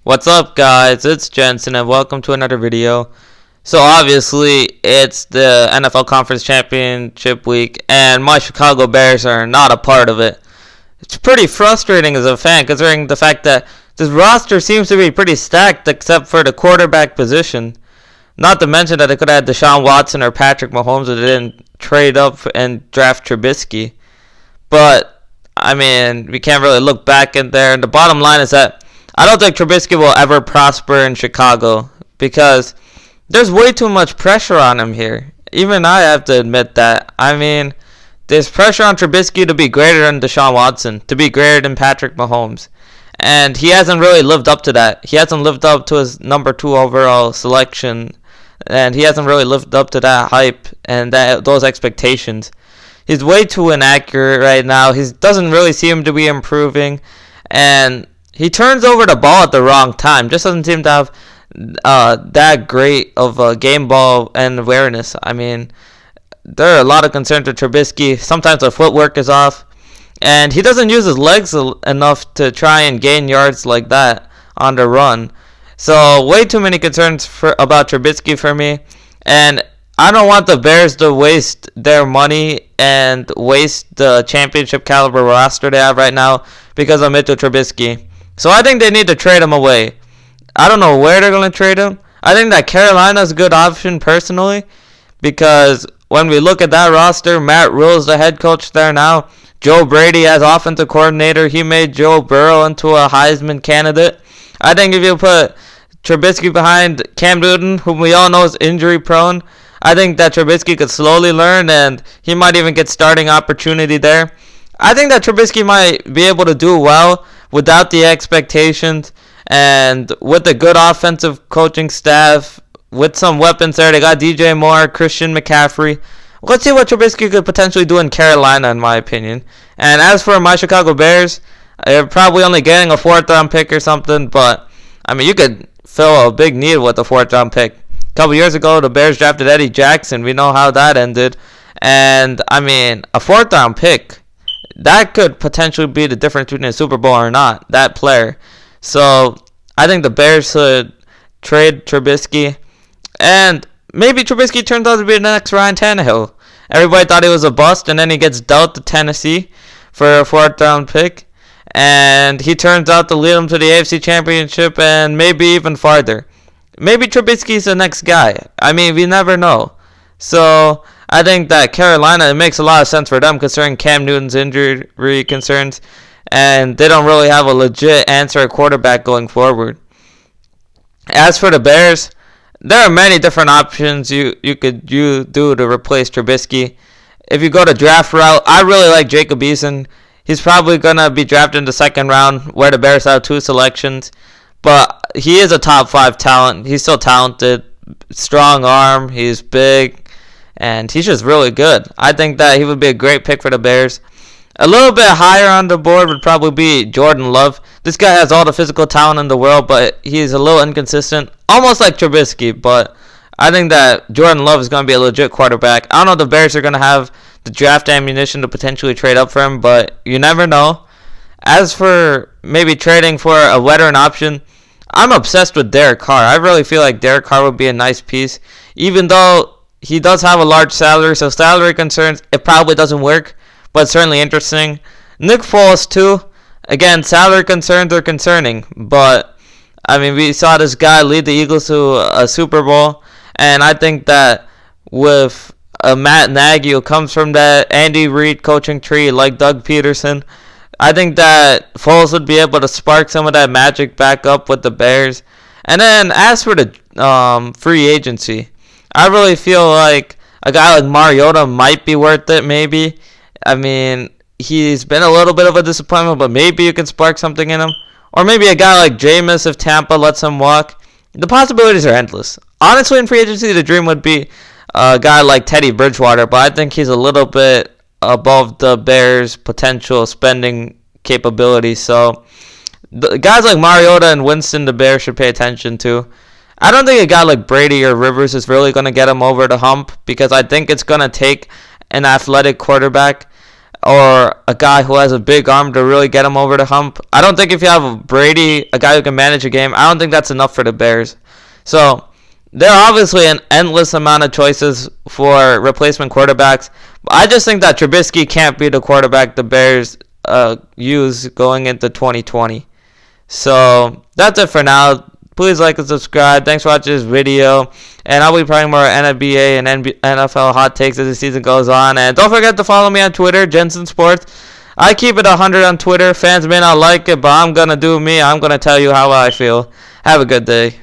What's up, guys? It's Jensen and welcome to another video. So obviously it's the NFL Conference Championship week and my Chicago Bears are not a part of it. It's pretty frustrating as a fan considering the fact that this roster seems to be pretty stacked except for the quarterback position. Not to mention that they could have had Deshaun Watson or Patrick Mahomes if they didn't trade up and draft Trubisky. But, I mean, we can't really look back in there. And the bottom line is that I don't think Trubisky will ever prosper in Chicago because there's way too much pressure on him here. Even I have to admit that. I mean, there's pressure on Trubisky to be greater than Deshaun Watson, to be greater than Patrick Mahomes. And he hasn't really lived up to that. He hasn't lived up to his number 2 overall selection. And he hasn't really lived up to that hype and those expectations. He's way too inaccurate right now. He doesn't really seem to be improving. And he turns over the ball at the wrong time. Just doesn't seem to have that great of game ball and awareness. I mean, there are a lot of concerns with Trubisky. Sometimes the footwork is off. And he doesn't use his legs enough to try and gain yards like that on the run. So, way too many concerns about Trubisky for me. And I don't want the Bears to waste their money and waste the championship caliber roster they have right now because of Mitchell Trubisky. So I think they need to trade him away. I don't know where they're going to trade him. I think that Carolina's a good option personally because when we look at that roster, Matt Rule's the head coach there now. Joe Brady as offensive coordinator. He made Joe Burrow into a Heisman candidate. I think if you put Trubisky behind Cam Newton, whom we all know is injury prone, I think that Trubisky could slowly learn and he might even get starting opportunity there. I think that Trubisky might be able to do well without the expectations and with a good offensive coaching staff, with some weapons there. They got DJ Moore, Christian McCaffrey. Let's see what Trubisky could potentially do in Carolina, in my opinion. And as for my Chicago Bears, they're probably only getting a 4th round pick or something, but I mean, you could fill a big need with a 4th round pick. A couple years ago, the Bears drafted Eddie Jackson. We know how that ended. And I mean, a 4th round pick, that could potentially be the difference between a Super Bowl or not, that player. So I think the Bears should trade Trubisky. And maybe Trubisky turns out to be the next Ryan Tannehill. Everybody thought he was a bust, and then he gets dealt to Tennessee for a 4th round pick. And he turns out to lead them to the AFC Championship and maybe even farther. Maybe Trubisky's the next guy. I mean, we never know. So I think that Carolina, it makes a lot of sense for them considering Cam Newton's injury concerns. And they don't really have a legit answer at quarterback going forward. As for the Bears, there are many different options you could do to replace Trubisky. If you go the draft route, I really like Jacob Eason. He's probably going to be drafted in the 2nd round where the Bears have 2 selections. But he is a top 5 talent. He's still talented, strong arm, he's big, and he's just really good. I think that he would be a great pick for the Bears. A little bit higher on the board would probably be Jordan Love. This guy has all the physical talent in the world, but he's a little inconsistent, almost like Trubisky. But I think that Jordan Love is going to be a legit quarterback. I don't know if the Bears are going to have the draft ammunition to potentially trade up for him, but you never know. As for maybe trading for a veteran option, I'm obsessed with Derek Carr. I really feel like Derek Carr would be a nice piece, even though he does have a large salary, so salary concerns, it probably doesn't work, but it's certainly interesting. Nick Foles, too. Again, salary concerns are concerning, but, I mean, we saw this guy lead the Eagles to a Super Bowl, and I think that with Matt Nagy, who comes from that Andy Reid coaching tree like Doug Peterson, I think that Foles would be able to spark some of that magic back up with the Bears. And then as for the free agency, I really feel like a guy like Mariota might be worth it, maybe. I mean, he's been a little bit of a disappointment, but maybe you can spark something in him. Or maybe a guy like Jameis if Tampa lets him walk. The possibilities are endless. Honestly, in free agency, the dream would be a guy like Teddy Bridgewater, but I think he's a little bit above the Bears' potential spending capability. So the guys like Mariota and Winston, the Bears should pay attention to. I don't think a guy like Brady or Rivers is really going to get him over the hump because I think it's going to take an athletic quarterback. or a guy who has a big arm to really get him over the hump. I don't think if you have Brady, a guy who can manage a game, I don't think that's enough for the Bears. So there are obviously an endless amount of choices for replacement quarterbacks. But I just think that Trubisky can't be the quarterback the Bears use going into 2020. So that's it for now. Please like and subscribe. Thanks for watching this video. And I'll be playing more NBA and NFL hot takes as the season goes on. And don't forget to follow me on Twitter, Jensen Sports. I keep it 100 on Twitter. Fans may not like it, but I'm going to do me. I'm going to tell you how I feel. Have a good day.